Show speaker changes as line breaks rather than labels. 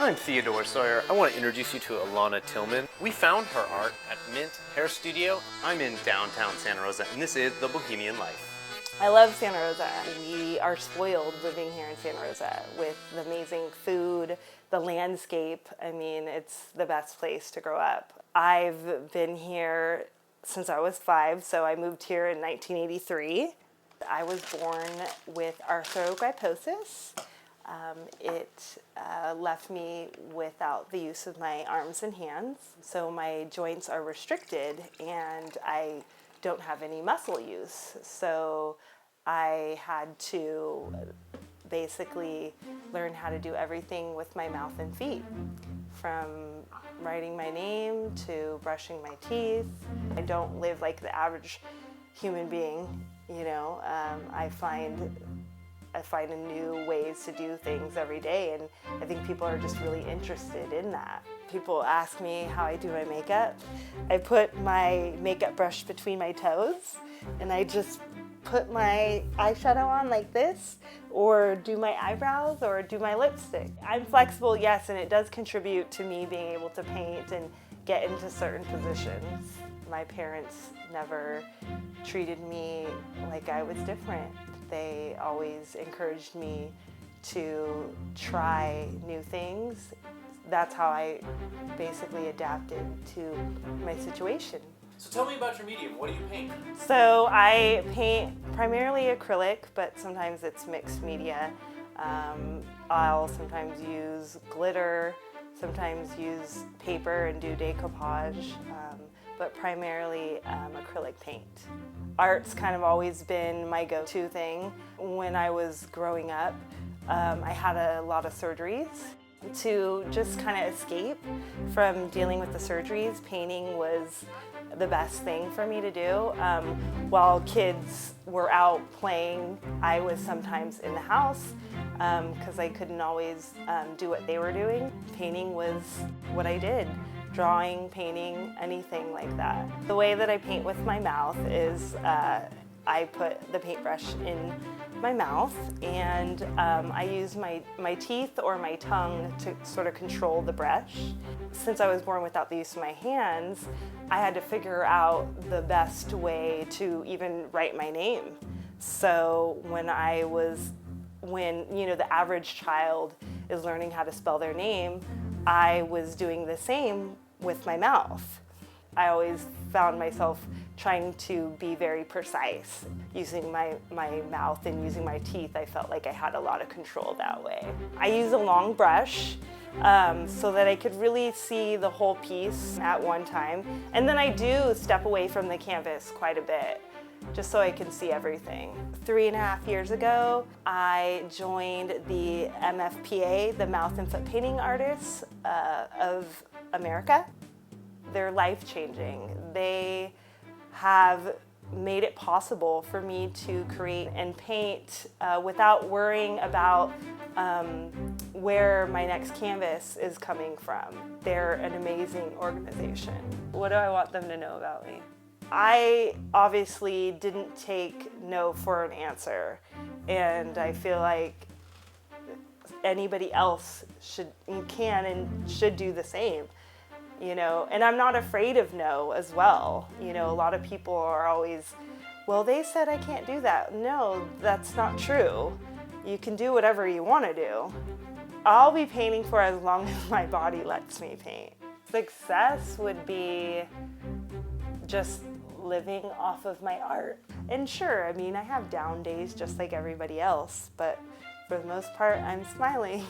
I'm Theodore Sawyer. I want to introduce you to Alana Tillman. We found her art at Mint Hair Studio. I'm in downtown Santa Rosa, and this is The Bohemian Life.
I love Santa Rosa. We are spoiled living here in Santa Rosa with the amazing food, the landscape. I mean, it's the best place to grow up. I've been here since I was 5, so I moved here in 1983. I was born with arthrogryposis. It left me without the use of my arms and hands, so my joints are restricted and I don't have any muscle use. So I had to basically learn how to do everything with my mouth and feet, from writing my name to brushing my teeth. I don't live like the average human being, you know. I find new ways to do things every day, and I think people are just really interested in that. People ask me how I do my makeup. I put my makeup brush between my toes and I just put my eyeshadow on like this, or do my eyebrows, or do my lipstick. I'm flexible, yes, and it does contribute to me being able to paint and get into certain positions. My parents never treated me like I was different. They always encouraged me to try new things. That's how I basically adapted to my situation.
So tell me about your medium. What do you paint?
So I paint primarily acrylic, but sometimes it's mixed media. I'll sometimes use glitter, sometimes use paper and do decoupage, but primarily acrylic paint. Art's kind of always been my go-to thing. When I was growing up, I had a lot of surgeries. To just kind of escape from dealing with the surgeries, painting was the best thing for me to do. While kids were out playing, I was sometimes in the house because I couldn't always do what they were doing. Painting was what I did. Drawing, painting, anything like that. The way that I paint with my mouth is I put the paintbrush in my mouth and I use my teeth or my tongue to sort of control the brush. Since I was born without the use of my hands, I had to figure out the best way to even write my name. So when you know, the average child is learning how to spell their name, I was doing the same with my mouth. I always found myself trying to be very precise. Using my mouth and using my teeth, I felt like I had a lot of control that way. I use a long brush so that I could really see the whole piece at one time. And then I do step away from the canvas quite a bit, just so I can see everything. 3.5 years ago, I joined the MFPA, the Mouth and Foot Painting Artists of America. They're life-changing. They have made it possible for me to create and paint without worrying about where my next canvas is coming from. They're an amazing organization. What do I want them to know about me? I obviously didn't take no for an answer, and I feel like anybody else can and should do the same. You know, and I'm not afraid of no as well. You know, a lot of people are always, well, they said I can't do that. No, that's not true. You can do whatever you want to do. I'll be painting for as long as my body lets me paint. Success would be just living off of my art. And sure, I mean, I have down days just like everybody else, but for the most part, I'm smiling.